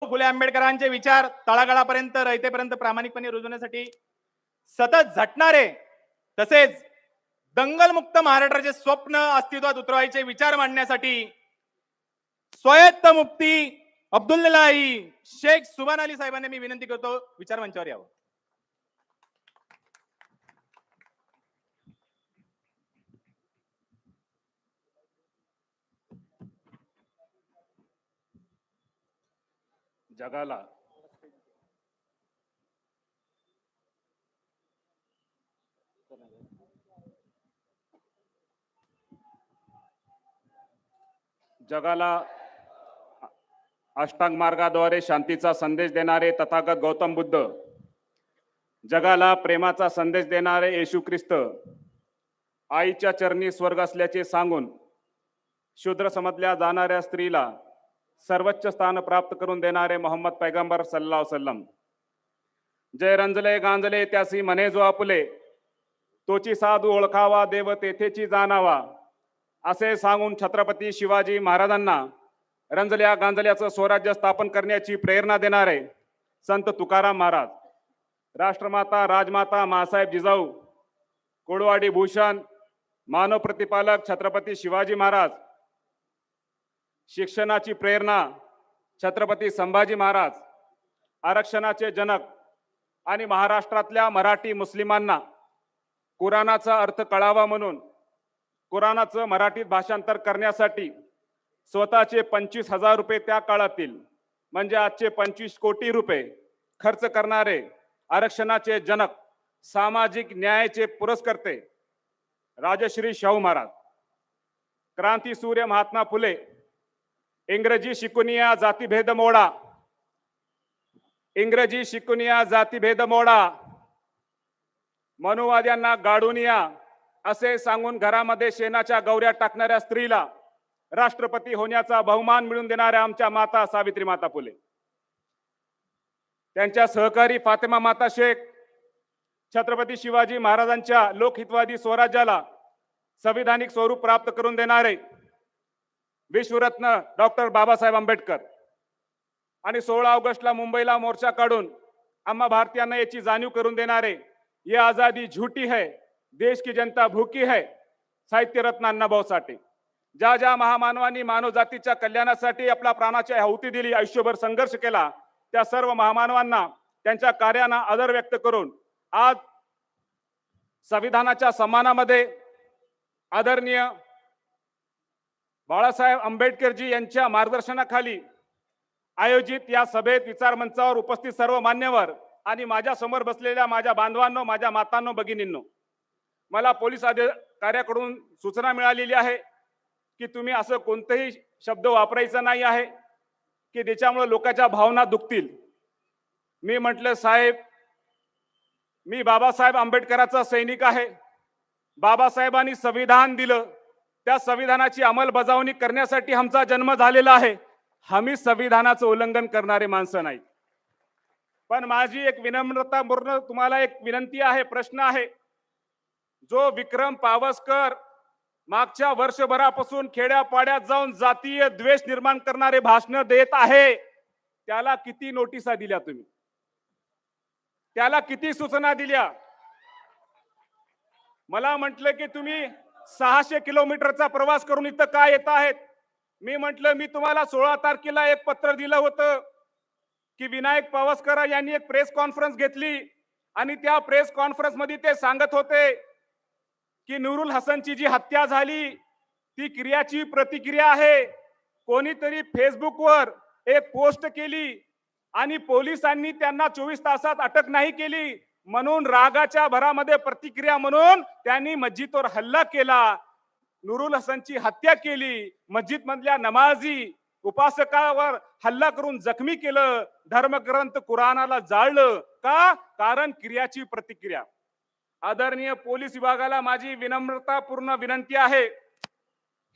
फुले आंबेडकरांचे विचार तळागाळापर्यंत रयतेपर्यंत प्रामाणिकपणे रुजवण्यासाठी सतत झटणारे तसेच दंगलमुक्त महाराष्ट्राचे स्वप्न अस्तित्वात उतरवायचे विचार मांडण्यासाठी स्वायत्त मुफ्ती अब्दुल्लाही शेख सुभान अली साहेबांनी मी विनंती करतो विचार मंचावर यावं. जगाला जगाला अष्टांग मार्गाद्वारे शांतीचा संदेश देणारे तथागत गौतम बुद्ध, जगाला प्रेमाचा संदेश देणारे येशू ख्रिस्त, आईच्या चरणी स्वर्ग असल्याचे सांगून शूद्र समजल्या जाणाऱ्या स्त्रीला सर्वोच्च स्थान प्राप्त करून देणारे मोहम्मद पैगंबर सल्लल्लाहु अलैहि वसल्लम, जय रंजले गांजले त्यासी म्हणे जो आपुले, तोची साधू ओळखावा देव तेथेची जाणावा, असे सांगून छत्रपती शिवाजी महाराजांना रंजल्या गांजल्याचं स्वराज्य स्थापन करण्याची प्रेरणा देणारे संत तुकाराम महाराज, राष्ट्रमाता राजमाता मासाहेब जिजाऊ, कोळवाडी भूषण, मानव प्रतिपालक छत्रपती शिवाजी महाराज, शिक्षणाची प्रेरणा छत्रपती संभाजी महाराज, आरक्षणाचे जनक आणि महाराष्ट्रातल्या मराठी मुस्लिमांना कुराणाचा अर्थ कळावा म्हणून कुराणाचं मराठीत भाषांतर करण्यासाठी स्वतःचे 25,000 रुपये त्या काळातील म्हणजे आजचे 25 कोटी रुपये खर्च करणारे आरक्षणाचे जनक, सामाजिक न्यायाचे पुरस्कर्ते राजश्री शाहू महाराज, क्रांती सूर्य महात्मा फुले, इंग्रजी शिकून या जातीभेद मोडा, इंग्रजी शिकून या जातीभेद मोडा, मनुवाद्यांना गाडून या असे सांगून घरामध्ये शेणाच्या गौऱ्या टाकणाऱ्या स्त्रीला राष्ट्रपती होण्याचा बहुमान मिळवून देणाऱ्या आमच्या माता सावित्री माता फुले, त्यांच्या सहकारी फातिमा माता शेख, छत्रपती शिवाजी महाराजांच्या लोकहितवादी स्वराज्याला संविधानिक स्वरूप प्राप्त करून देणारे विश्वरत्न डॉक्टर बाबासाहेब आंबेडकर आणि 16 ऑगस्टला मुंबईला मोर्चा काढून आम्हा भारतीयांना याची जाणीव करून देणारे ये आजादी झूठी है, देश की जनता भूकी है, साहित्यरत्न अण्णाभाऊ साठे, ज्या ज्या महामानवांनी मानव जातीच्या कल्याणासाठी आपल्या प्राणाची आहुती दिली, आयुष्यभर संघर्ष केला, त्या सर्व महामानवांना त्यांच्या कार्यांना आदर व्यक्त करून आज संविधानाच्या सन्मानामध्ये आदरणीय बाळासाहेब आंबेडकरजी यांच्या मार्गदर्शनाखाली आयोजित या सभेत विचार मंचावर उपस्थित सर्व मान्यवर आणि माझ्या समोर बसलेल्या माझ्या बांधवांनो, माझ्या मातांनो, भगिनींनो, मला पोलीस अधिकाऱ्याकडून सूचना मिळालेली आहे की तुम्ही असं कोणतेही शब्द वापरायचा नाही आहे की त्याच्यामुळे लोकांच्या भावना दुखतील. मी म्हटलं साहेब, मी बाबासाहेब आंबेडकरांचा सैनिक आहे. बाबासाहेबांनी संविधान दिलं, त्या संविधानाची अंमलबजावणी करण्यासाठी आमचा जन्म झालेला आहे. आम्ही संविधानाचं उल्लंघन करणारे माणसं नाही. पण माझी एक विनम्रतापूर्ण तुम्हाला एक विनंती आहे, प्रश्न आहे. जो विक्रम पावसकर मागच्या वर्षभरापासून खेड्यापाड्यात जाऊन जातीय द्वेष निर्माण करणारे भाषण देत आहे, त्याला किती नोटिसा दिल्या तुम्ही? त्याला किती सूचना दिल्या? मला म्हटलं की तुम्ही 600 किलोमीटरचा प्रवास करून इथं काय येत आहेत? मी म्हटलं मी तुम्हाला 16 तारखेला एक पत्र दिलं होतं की विनायक पावसकर यांनी एक प्रेस कॉन्फरन्स घेतली आणि त्या प्रेस कॉन्फरन्स मध्ये ते सांगत होते की नूरुल हसनची जी हत्या झाली ती क्रियाची प्रतिक्रिया आहे. कोणीतरी फेसबुकवर एक पोस्ट केली आणि पोलिसांनी त्यांना 24 तासात अटक नाही केली, म्हणून रागाच्या भरामध्ये प्रतिक्रिया म्हणून त्यांनी मस्जिदवर हल्ला केला, नूरुल हसनची हत्या केली, मस्जिद मधल्या नमाजी उपासकावर हल्ला करून जखमी केलं, धर्मग्रंथ कुराणाला जाळलं. का? कारण क्रियाची प्रतिक्रिया. आदरणीय पोलीस विभागाला माझी विनम्रतापूर्ण विनंती आहे,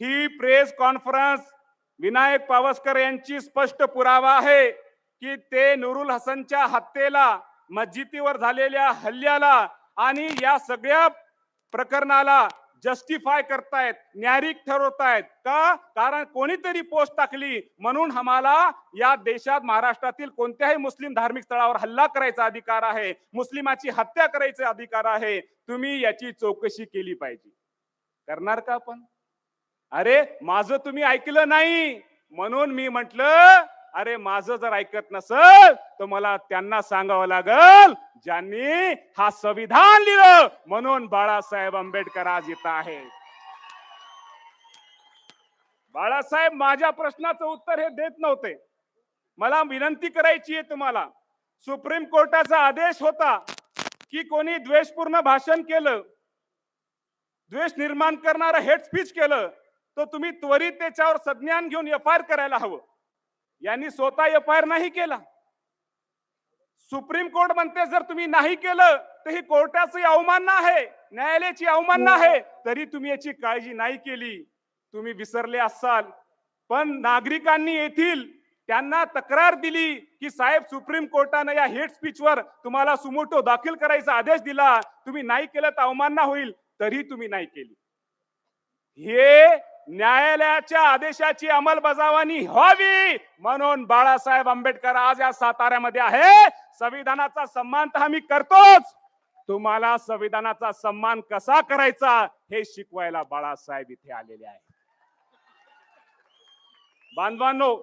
ही प्रेस कॉन्फरन्स विनायक पावसकर यांची स्पष्ट पुरावा आहे की ते नूरुल हसनच्या हत्येला, मस्जिदीवर झालेल्या हल्ल्याला आणि या सगळ्या प्रकरणाला जस्टिफाय करतायत, न्यायारिक ठरवतायत का? कारण कोणीतरी पोस्ट टाकली म्हणून आम्हाला या देशात महाराष्ट्रातील कोणत्याही मुस्लिम धार्मिक स्थळावर हल्ला करायचा अधिकार आहे, मुस्लिमाची हत्या करायचा अधिकार आहे. तुम्ही याची चौकशी केली पाहिजे. करणार का आपण? अरे माझं तुम्ही ऐकलं नाही म्हणून मी म्हटलं, अरे माझं जर ऐकत नसल तर मला त्यांना सांगावं लागल ज्यांनी हा संविधान लिहिलं. म्हणून बाळासाहेब आंबेडकर आज इथं आहे. बाळासाहेब माझ्या प्रश्नाचं उत्तर हे देत नव्हते. मला विनंती करायची आहे तुम्हाला, सुप्रीम कोर्टाचा आदेश होता की कोणी द्वेषपूर्ण भाषण केलं, द्वेष निर्माण करणारं हेट स्पीच केलं तर तुम्ही त्वरित त्याच्यावर संज्ञान घेऊन एफआयआर करायला हवं. यांनी स्वतः एफआयआर नाही केला. सुप्रीम कोर्ट म्हणते जर तुम्ही नाही केलं तर ही कोर्टाची अवमानना आहे, न्यायालयाची अवमानना आहे. तरी तुम्ही याची काळजी नाही केली. तुम्ही विसरले असाल. पण नागरिकांनी येथील त्यांना तक्रार दिली की साहेब सुप्रीम कोर्टाने या हेट स्पीचवर तुम्हाला सुमोटो दाखल करायचा आदेश दिला, तुम्ही नाही केलं तर अवमानना होईल. तरी तुम्ही नाही केली. हे न्यायालयाच्या आदेशाची अंमलबजावणी व्हावी म्हणून बाळासाहेब आंबेडकर आज या साताऱ्यामध्ये आहे. संविधानाचा सन्मान तर आम्ही करतोच, तुम्हाला संविधानाचा सन्मान कसा करायचा हे शिकवायला बाळासाहेब इथे आलेले आहे. बांधवांनो,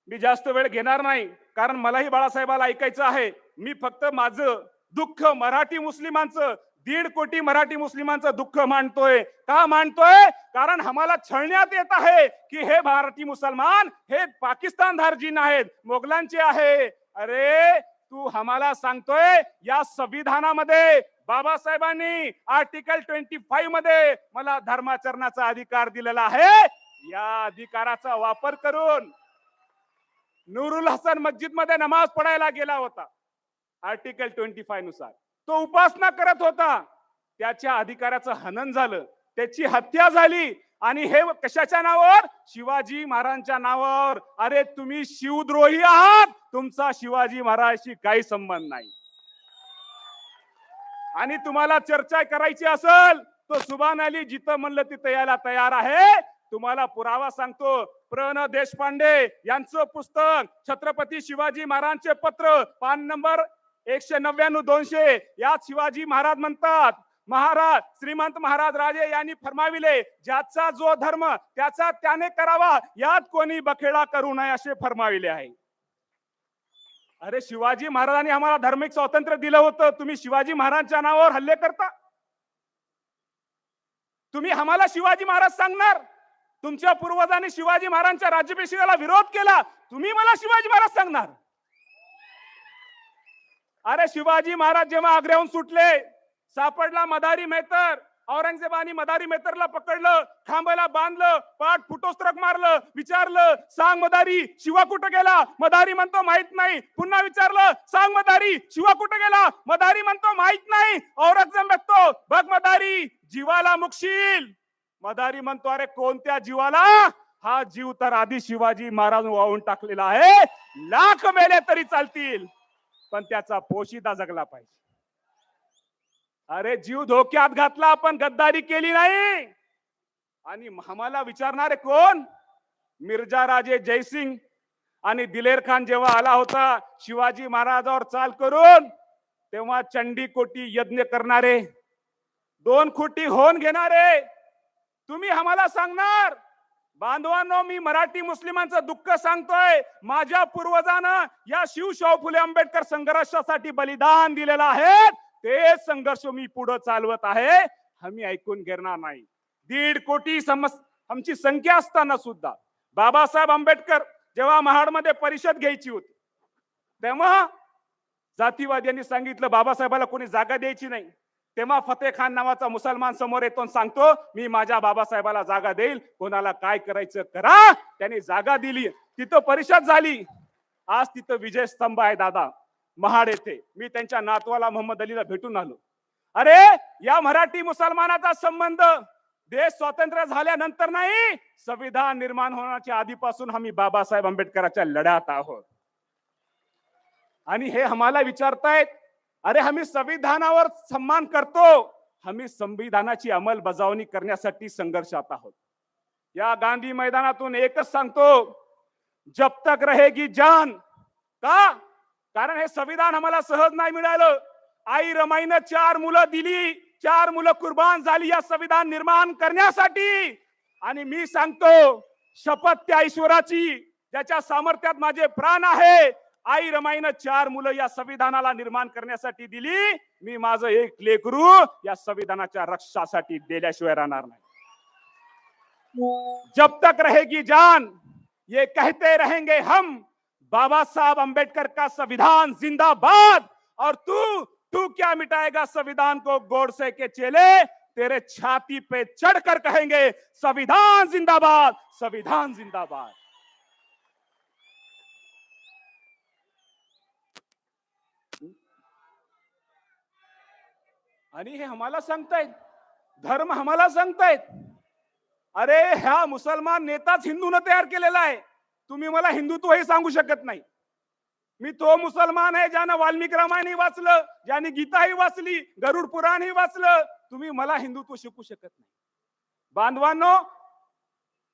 मी जास्त वेळ घेणार नाही कारण मलाही बाळासाहेबाला ऐकायचं आहे. मी फक्त माझं दुःख मराठी मुस्लिमांचं, 1.5 कोटी मराठी मुस्लिमांचं दुःख मांडतोय. का मांडतोय? कारण आम्हाला छळण्यात येत आहे की हे मराठी मुसलमान हे पाकिस्तान धार्जिन आहेत, मोगलांचे आहे. अरे तू आम्हाला सांगतोय या संविधानामध्ये बाबासाहेबांनी आर्टिकल 25 मध्ये मला धर्माचरणाचा अधिकार दिलेला आहे. या अधिकाराचा वापर करून नूरुल हसन मस्जिद मध्ये नमाज पडायला गेला होता. आर्टिकल 25 नुसार तो उपासना करत होता. त्याच्या अधिकाराचं हनन झालं, त्याची हत्या झाली. आणि हे कशाच्या नावावर? शिवाजी महाराजांच्या नावावर. अरे तुम्ही शिवद्रोही आहात, तुमचा शिवाजी महाराजांशी काही संबंध नाही. आणि तुम्हाला चर्चा करायची असेल तो सुभान अली जिथं म्हणलं तिथं यायला तयार आहे. तुम्हाला पुरावा सांगतो, प्र न देशपांडे यांचं पुस्तक छत्रपती शिवाजी महाराजांचे पत्र, पान नंबर 199-200 यात शिवाजी महाराज म्हणतात, महाराज श्रीमंत महाराज राजे यांनी फरमाविले, ज्याचा जो धर्म त्याचा त्याने करावा, यात कोणी बखेडा करू नये असे फरमाविले आहे. अरे शिवाजी महाराजांनी आम्हाला धार्मिक स्वातंत्र्य दिलं होतं, तुम्ही शिवाजी महाराजांच्या नावावर हल्ले करता. तुम्ही आम्हाला शिवाजी महाराज सांगणार? तुमच्या पूर्वजांनी शिवाजी महाराजांच्या राज्याभिषेकाला विरोध केला, तुम्ही मला शिवाजी महाराज सांगणार? अरे शिवाजी महाराज जेव्हा आग्र्याहून सुटले, सापडला मदारी मेहतर, औरंगजेबानी मदारी मेहतरला पकडलं, खांबाला बांधलं, पाठ फुटोस्त्रक मारलं, विचारलं सांग मदारी शिवा कुठं गेला? मदारी म्हणतो माहित नाही. पुन्हा विचारलं सांग मदारी शिवा कुठं गेला? मदारी म्हणतो माहित नाही. औरंगजेब म्हणतो बघ मदारी जीवाला मुकशील. मदारी म्हणतो अरे कोणत्या जीवाला? हा जीव तर आधी शिवाजी महाराज वाहून टाकलेला आहे, लाख मेले तरी चालतील पण त्याचा पोशिदा जगला पाहिजे. अरे जीव धोक्यात घातला, आपण गद्दारी केली नाही. आणि आम्हाला विचारणारे कोण? मिर्झा राजे जयसिंग आणि दिलेर खान जेव्हा आला होता शिवाजी महाराजावर चाल करून, तेव्हा चंडी कोटी यज्ञ करणारे, 2 कोटी होऊन घेणारे तुम्ही आम्हाला सांगणार? बांधवांनो, मी मराठी मुस्लिमांचं दुःख सांगतोय. माझ्या पूर्वजानं या शिवशाहू फुले आंबेडकर संघर्षासाठी बलिदान दिलेलं आहे. ते संघर्ष मी पुढे चालवत आहे. आम्ही ऐकून घेणार नाही. 1.5 कोटी आमची संख्या असताना सुद्धा बाबासाहेब आंबेडकर जेव्हा महाडमध्ये परिषद घ्यायची होती तेव्हा जातीवाद्यांनी सांगितलं बाबासाहेबाला कोणी जागा द्यायची नाही. तेव्हा फतेह खान नावाचा मुसलमान समोर येतो आणि सांगतो मी माझ्या बाबासाहेबाला जागा देईल, कोणाला काय करायचं करा. त्यांनी जागा दिली, तिथं परिषद झाली. आज तिथं विजय स्तंभ आहे दादा महाड येथे. मी त्यांच्या नातवाला मोहम्मद अलीला भेटून आलो. अरे या मराठी मुसलमानाचा संबंध देश स्वतंत्र झाल्यानंतर नाही, संविधान निर्माण होण्याच्या आधीपासून आम्ही बाबासाहेब आंबेडकरांच्या लढ्यात आहोत. आणि हे आम्हाला विचारतायत, अरे आम्ही संविधानावर सन्मान करतो, आम्ही संविधानाची अंमलबजावणी करण्यासाठी संघर्षात आहोत. या गांधी मैदानातून एकच सांगतो, जब तक रहेगी जान. का? कारण हे संविधान आम्हाला सहज नाही मिळालं. आई रमाईनं 4 मुलं दिली, 4 मुलं कुर्बान झाली या संविधान निर्माण करण्यासाठी. आणि मी सांगतो, शपथ त्या ईश्वराची ज्याच्या सामर्थ्यात माझे प्राण आहे, आई रमाईनं 4 मुलं या संविधानाला निर्माण करण्यासाठी दिली. मी माझं एक लेकरू या संविधानाच्या रक्षासाठी दिल्याशिवाय राहणार नाही. जब तक रहेगी जान ये कहते रहेंगे हम, बाबा साहब अंबेडकर का संविधान जिंदाबाद. और तू क्या मिटाएगा संविधान को? गोडसे के चेले तेरे छाती पे चढ़कर कहेंगे संविधान जिंदाबाद, संविधान जिंदाबाद. आणि हे आम्हाला सांगतायत, धर्म आम्हाला सांगतायत. अरे ह्या मुसलमान नेताच हिंदूने तयार केलेला आहे. तुम्ही मला हिंदुत्व हे सांगू शकत नाही. मी तो मुसलमान आहे ज्यानं वाल्मिक रामायणही वाचलं, ज्याने गीताही वाचली, गरुड पुराणही वाचलं. तुम्ही मला हिंदुत्व शिकू शकत नाही. बांधवांनो,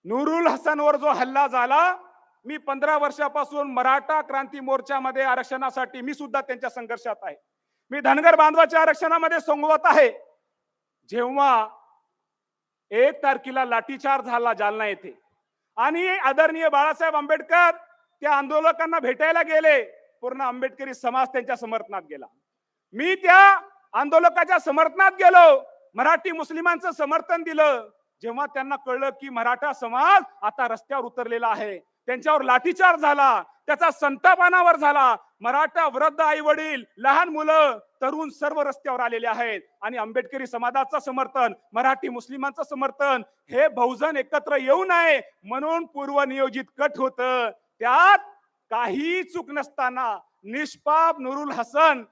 नूरुल हसनवर जो हल्ला झाला, मी 15 वर्षापासून मराठा क्रांती मोर्चामध्ये आरक्षणासाठी मी सुद्धा त्यांच्या संघर्षात आहे. मी धनगर बांधवाच्या आरक्षणामध्ये संगवत आहे. जेव्हा 1 तारखेला लाठीचार्ज झाला जालना येथे आणि आदरणीय बाळासाहेब आंबेडकर त्या आंदोलकांना भेटायला गेले, पूर्ण आंबेडकरी समाज त्यांच्या समर्थनात गेला. मी त्या आंदोलकाच्या समर्थनात गेलो, मराठी मुस्लिमांचं समर्थन दिलं. जेव्हा त्यांना कळलं की मराठा समाज आता रस्त्यावर उतरलेला आहे, त्यांच्यावर लाठीचार्ज झाला, त्याचा संताप अनावर झाला. मराठा वृद्ध आई वडील, लहान मुलं, तरुण सर्व रस्त्यावर आलेले आहेत. आणि आंबेडकरी समाजाचं समर्थन, मराठी मुस्लिमांचं समर्थन, हे बहुजन एकत्र येऊ नये म्हणून पूर्वनियोजित कट होतं. त्यात काही चूक नसताना निष्पाप नूरुल हसन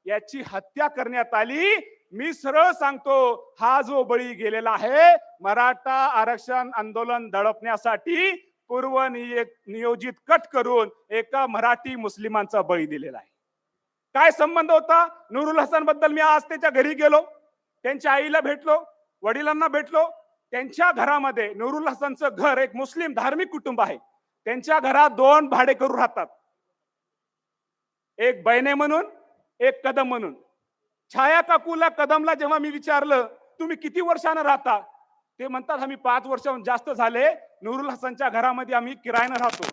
याची हत्या करण्यात आली. मी सरळ सांगतो, हा जो बळी गेलेला आहे मराठा आरक्षण आंदोलन दडपण्यासाठी पूर्वनियोजित कट करून एका मराठी मुस्लिमांचा बळी दिलेला आहे. काय संबंध होता नूरुल हसन बद्दल? मी आज त्याच्या घरी गेलो, त्यांच्या आईला भेटलो, वडिलांना भेटलो. त्यांच्या घरामध्ये नूरुल हसनचं घर एक मुस्लिम धार्मिक कुटुंब आहे. त्यांच्या घरात 2 भाडेकरू राहतात, एक बैने म्हणून, एक कदम म्हणून. छाया काकूला, कदमला जेव्हा मी विचारलं तुम्ही किती वर्षानं राहता, ते म्हणतात आम्ही 5 वर्षाहून जास्त झाले नूरुल हसनच्या घरामध्ये आम्ही किरायानं राहतो.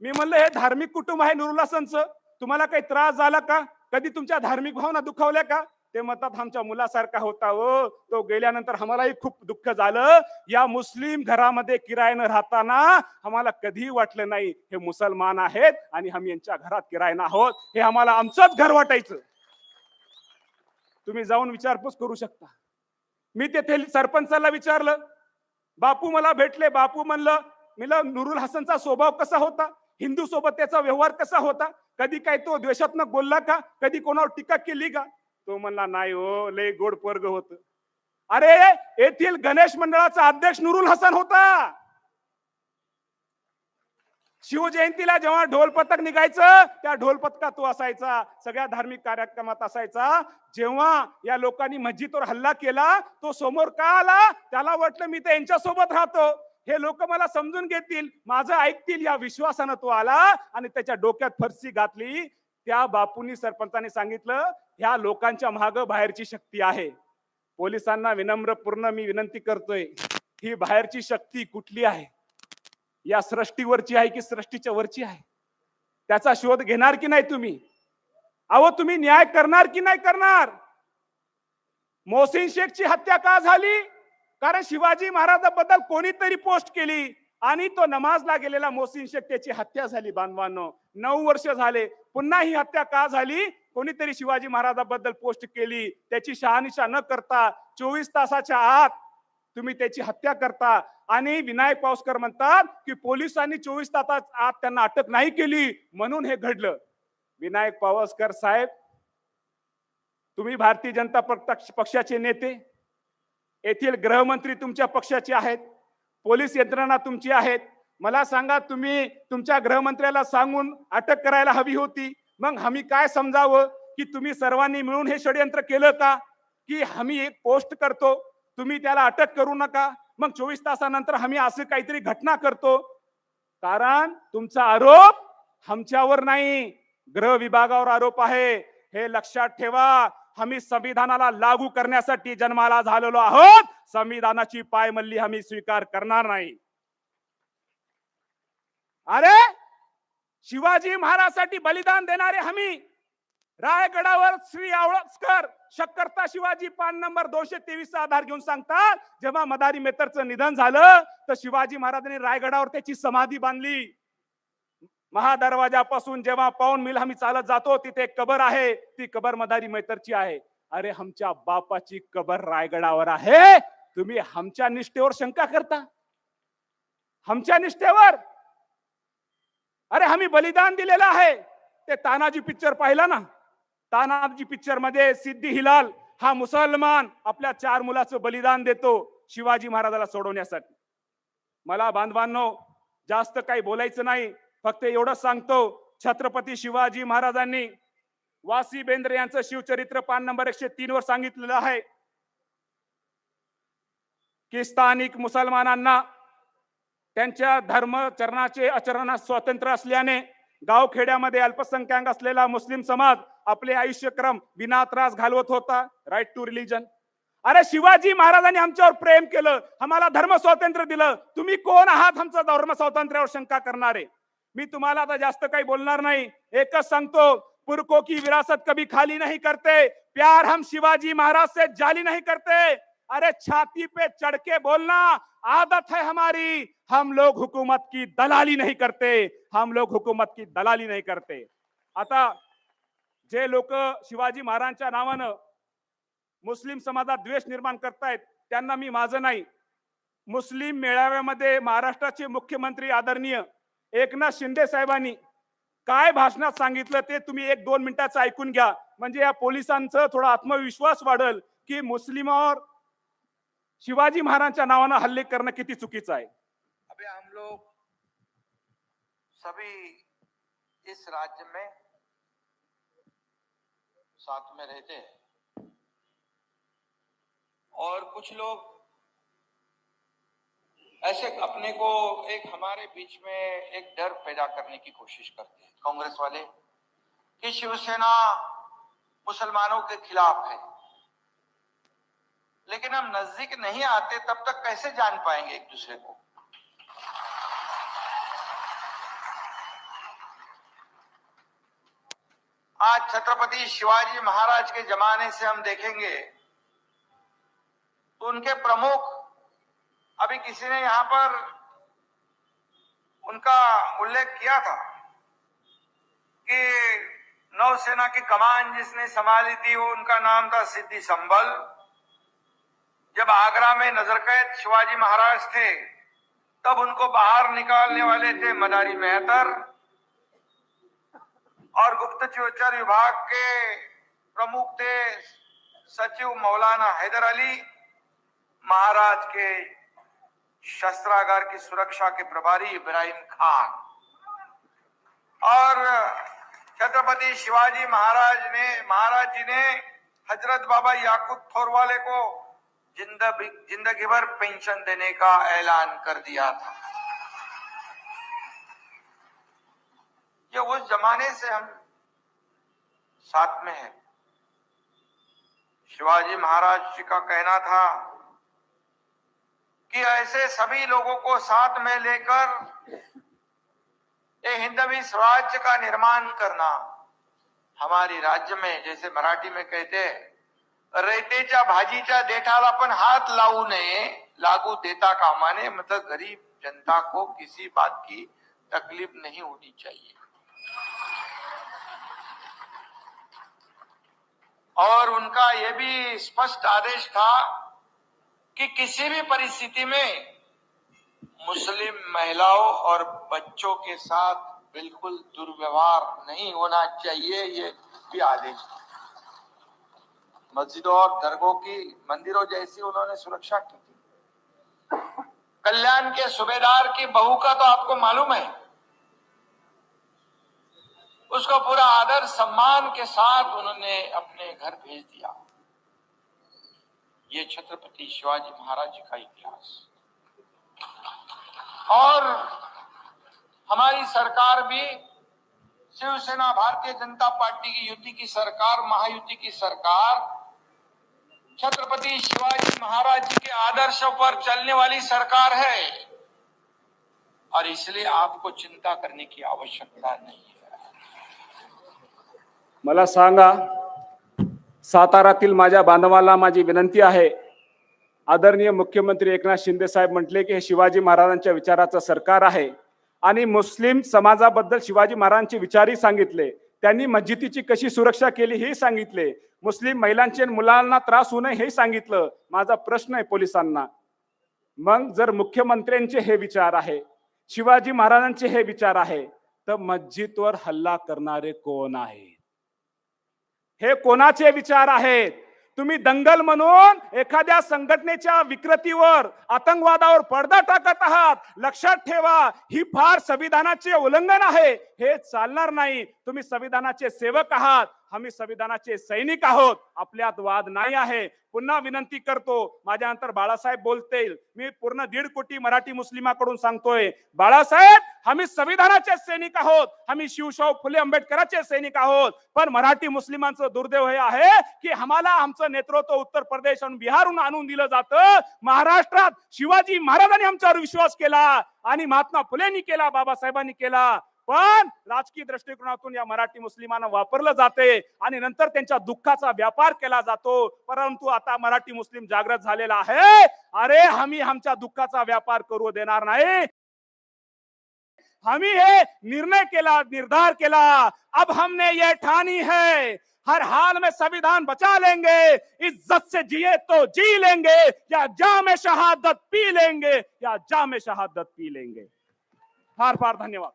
मी म्हणलं हे धार्मिक कुटुंब आहे नूरुल हसनचं, तुम्हाला काही त्रास झाला का? कधी तुमच्या धार्मिक भावना दुखावल्या का? ते म्हणतात आमच्या मुलासारखा होता हो, तो गेल्यानंतर आम्हालाही खूप दुःख झालं. या मुस्लिम घरामध्ये किरायानं राहताना आम्हाला कधीही वाटलं नाही हे मुसलमान आहेत आणि आम्ही यांच्या घरात किरायानं आहोत, हे आम्हाला आमचंच घर वाटायचं. तुम्ही जाऊन विचारपूस करू शकता. मी तेथे सरपंचाला विचारलं, बापू मला भेटले. बापू म्हणलं नूरुल हसनचा स्वभाव कसा होता, हिंदू सोबत त्याचा व्यवहार कसा होता, कधी काय तो द्वेषात्मक बोलला का, कधी कोणावर टीका केली का? तो म्हणला नाही हो, लय गोड पोरग होत. अरे येथील गणेश मंडळाचा अध्यक्ष नूरुल हसन होता. शिवजयंतीला जेव्हा ढोल पथक निघायचं त्या ढोल पथकात तो असायचा, सगळ्या धार्मिक कार्यक्रमात असायचा. जेव्हा या लोकांनी मस्जिदवर हल्ला केला तो समोर का आला? त्याला वाटलं मी तर यांच्या सोबत राहतो, हे लोक मला समजून घेतील, माझं ऐकतील, या विश्वासानं तो आला आणि त्याच्या डोक्यात फरशी घातली. त्या बापूंनी, सरपंचाने सांगितलं ह्या लोकांच्या मागे बाहेरची शक्ती आहे. पोलिसांना विनम्रपूर्ण मी विनंती करतोय, ही बाहेरची शक्ती कुठली आहे? या सृष्टीवरची आहे की सृष्टीच्या वरची आहे? त्याचा शोध घेणार की नाही तुम्ही? अहो तुम्ही न्याय करणार की नाही करणार? मोहसिन शेखची हत्या का झाली? कारण शिवाजी महाराजांबद्दल कोणीतरी पोस्ट केली आणि तो नमाजला गेलेला मोहसिन शेख, त्याची हत्या झाली. बांधवांनो, 9 वर्ष झाले, पुन्हा ही हत्या का झाली? कोणीतरी शिवाजी महाराजांबद्दल पोस्ट केली, त्याची शहानिशा न करता 24 तासाच्या आत तुम्ही त्याची हत्या करता. आणि विनायक पावसकर म्हणतात की पोलिसांनी 24 तासाच्या आत त्यांना अटक नाही केली म्हणून हे घडलं. विनायक पावसकर साहेब, तुम्ही भारतीय जनता पक्षाचे नेते, येथील गृहमंत्री तुमच्या पक्षाचे आहेत, पोलीस यंत्रणा तुमची आहेत. मला सांगा, तुम्ही तुमच्या गृहमंत्र्याला सांगून अटक करायला हवी होती. मग आम्ही काय समजावं की तुम्ही सर्वांनी मिळून हे षडयंत्र केलं का? की आम्ही एक पोस्ट करतो, तुम्ही त्याला अटक करू नका, मग 24 तासानंतर आम्ही असं काहीतरी घटना करतो. कारण तुमचा आरोप आमच्यावर नाही, गृह विभागावर आरोप आहे. हे लक्षात ठेवा. आम्ही संविधानाला लागू करण्यासाठी जन्माला झालेलो आहोत. संविधानाची पायमल्ली आम्ही स्वीकार करणार नाही. अरे, शिवाजी महाराजांसाठी बलिदान देणारे आम्ही रायगडावर श्री आवळसकर शक्करता शिवाजी पान नंबर 223 चा आधार घेऊन सांगतात, जेव्हा मदारी मेतरचं निधन झालं तर शिवाजी महाराजांनी रायगडावर त्याची समाधी बांधली. महादरवाजापासून जेव्हा पाऊण मिल आम्ही चालत जातो तिथे एक कबर आहे, ती कबर मदारी मेतरची आहे. अरे, आमच्या बापाची कबर रायगडावर आहे, तुम्ही आमच्या निष्ठेवर शंका करता? आमच्या निष्ठेवर? अरे, आम्ही बलिदान दिलेलं आहे. ते तानाजी पिक्चर पाहिला ना? तानाजी पिक्चर मध्ये सिद्धी हिलाल हा मुसलमान आपल्या 4 मुलाचं बलिदान देतो शिवाजी महाराजाला सोडवण्यासाठी. मला बांधवांनो, जास्त काही बोलायचं नाही, फक्त एवढंच सांगतो, छत्रपती शिवाजी महाराजांनी वासी बेंद्रे यांचं शिवचरित्र पान नंबर 103 वर सांगितलेलं आहे की स्थानिक मुसलमानांना त्यांच्या धर्मचरणाचे आचरणात स्वातंत्र्य असल्याने गावखेड्यामध्ये अल्पसंख्याक असलेला मुस्लिम समाज आपले आयुष्यक्रम विना त्रास घालवत होता. Right to religion. अरे, शिवाजी महाराजांनी आमच्यावर प्रेम केलं, आम्हाला धर्म स्वातंत्र्य दिलं. तुम्ही कोण आहात आमचं धर्म स्वातंत्र्यावर शंका करणारे? मी तुम्हाला आता जास्त काही बोलणार नाही, एकच सांगतो, पुरखों की विरासत कभी खाली नहीं करते, प्यार हम शिवाजी महाराज से जाली नहीं करते. अरे, छाती पे चढ़ के बोलना आदत है हमारी. हम लोग हुकूमत की दलाली नहीं करते, हम लोग हुकूमत की दलाली नहीं करते. आता जे लोक शिवाजी महाराजांच्या नावानं मुस्लिम समाजात द्वेष निर्माण करतायत त्यांना मी माझं नाही, मुस्लिम मेळाव्यामध्ये महाराष्ट्राचे मुख्यमंत्री आदरणीय एकनाथ शिंदे साहेबांनी काय भाषणात सांगितलं ते तुम्ही 1-2 मिनिटाचं ऐकून घ्या, म्हणजे या पोलिसांचं थोडा आत्मविश्वास वाढेल की मुस्लिमावर शिवाजी महाराजांच्या नावानं हल्ले करणं किती चुकीचं आहे. अभी हम लोग सभी इस राज्य में साथ में रहते हैं और कुछ लोग ऐसे अपने को एक हमारे बीच में एक डर पैदा करने की कोशिश करते हैं, कांग्रेस वाले, कि शिवसेना मुसलमानों के खिलाफ है. लेकिन हम नजदीक नहीं आते तब तक कैसे जान पाएंगे एक दूसरे को? आज छत्रपति शिवाजी महाराज के जमाने से हम देखेंगे तो उनके प्रमुख, अभी किसी ने यहां पर उनका उल्लेख किया था कि नौसेना की कमान जिसने संभाली थी वो उनका नाम था सिद्धि संबल. जब आगरा में नजरकैद शिवाजी महाराज थे तब उनको बाहर निकालने वाले थे मदारी मेहतर और गुप्तचर विभाग के प्रमुख थे सचिव मौलाना हैदर अली. महाराज के शस्त्रागार की सुरक्षा के प्रभारी इब्राहिम खान और छत्रपति शिवाजी महाराज जी ने हजरत बाबा याकूब थोरवाले को जिंदगी भर पेंशन देने का ऐलान कर दिया था. ये उस जमाने से हम साथ में हैं. शिवाजी महाराज जी का कहना था कि ऐसे सभी लोगों को साथ में लेकर एक हिंदवी स्वराज्य का निर्माण करना हमारी राज्य में, जैसे मराठी में कहते हैं, रेतेच्या भाजीच्या देठाला पण हाथ लावू नये, लागू देता कामा नये. मतलब गरीब जनता को किसी बात की तकलीफ नहीं होनी चाहिए. और उनका यह भी स्पष्ट आदेश था कि किसी भी परिस्थिति में मुस्लिम महिलाओं और बच्चों के साथ बिल्कुल दुर्व्यवहार नहीं होना चाहिए, ये भी आदेश था. मस्जिदों और दरगाहों की, मंदिरों जैसी उन्होंने सुरक्षा की थी. कल्याण के सूबेदार की बहू का तो आपको मालूम है, उसको पूरा आदर सम्मान के साथ उन्होंने अपने घर भेज दिया. ये छत्रपति शिवाजी महाराज जी का इतिहास। और हमारी सरकार भी शिवसेना भारतीय जनता पार्टी की युति की सरकार, महायुति की सरकार, छत्रपति शिवाजी महाराज जी के आदर्शों पर चलने वाली सरकार है और इसलिए आपको चिंता करने की आवश्यकता नहीं है। मला सांगा, सातारातील माझ्या बांधवाला माझी विनंती आहे, आदरणीय मुख्यमंत्री एकनाथ शिंदे साहेब म्हटले की हे शिवाजी महाराजांच्या विचाराचं सरकार आहे आणि मुस्लिम समाजाबद्दल शिवाजी महाराजांचे विचारही सांगितले. त्यांनी मस्जिदीची कशी सुरक्षा केली हे सांगितले. मुस्लिम महिलांचे मुलांना त्रास होऊ नये हे सांगितलं. माझा प्रश्न आहे पोलिसांना, मग जर मुख्यमंत्र्यांचे हे विचार आहे, शिवाजी महाराजांचे हे विचार आहे, तर मस्जिदवर हल्ला करणारे कोण आहेत? हे कोणाचे विचार आहेत? तुम्ही दंगल म्हणून एखाद्या संघटनेच्या विकृतीवर, आतंकवादावर पडदा टाकत आहात. लक्षात ठेवा, ही फार संविधानाचे उल्लंघन आहे. हे चालणार नाही. तुम्ही संविधानाचे सेवक आहात, आम्ही संविधानाचे सैनिक आहोत. आपल्यात वाद नाही आहे. पुन्हा विनंती करतो, माझ्यानंतर बाळासाहेब बोलतील. मी पूर्ण 1.5 कोटी मराठी मुस्लिमांकडून सांगतोय, बाळासाहेब, आम्ही संविधानाचे सैनिक आहोत, आम्ही शिवशाहू फुले आंबेडकरांचे सैनिक आहोत. पण मराठी मुस्लिमांचं दुर्दैव हे आहे की आम्हाला आमचं नेतृत्व उत्तर प्रदेश आणि बिहारहून आणून दिलं जातं. महाराष्ट्रात शिवाजी महाराजांनी आमच्यावर विश्वास केला आणि महात्मा फुलेंनी केला, बाबासाहेबांनी केला. पण राजकीय दृष्टिकोनातून या मराठी मुस्लिमांना वापरलं जाते आणि नंतर त्यांच्या दुःखाचा व्यापार केला जातो. परंतु आता मराठी मुस्लिम जागृत झालेला आहे. अरे, आम्ही आमच्या दुःखाचा व्यापार करू देणार नाही. आम्ही हे निर्णय केला, निर्धार केला. अब हमने ये ठानी है, हर हाल में संविधान बचा लेंगे, इज्जत से जिए तो जी लेंगे, या जाम शहादत पी लेंगे, या जाम शहादत पी लेंगे. फार फार धन्यवाद.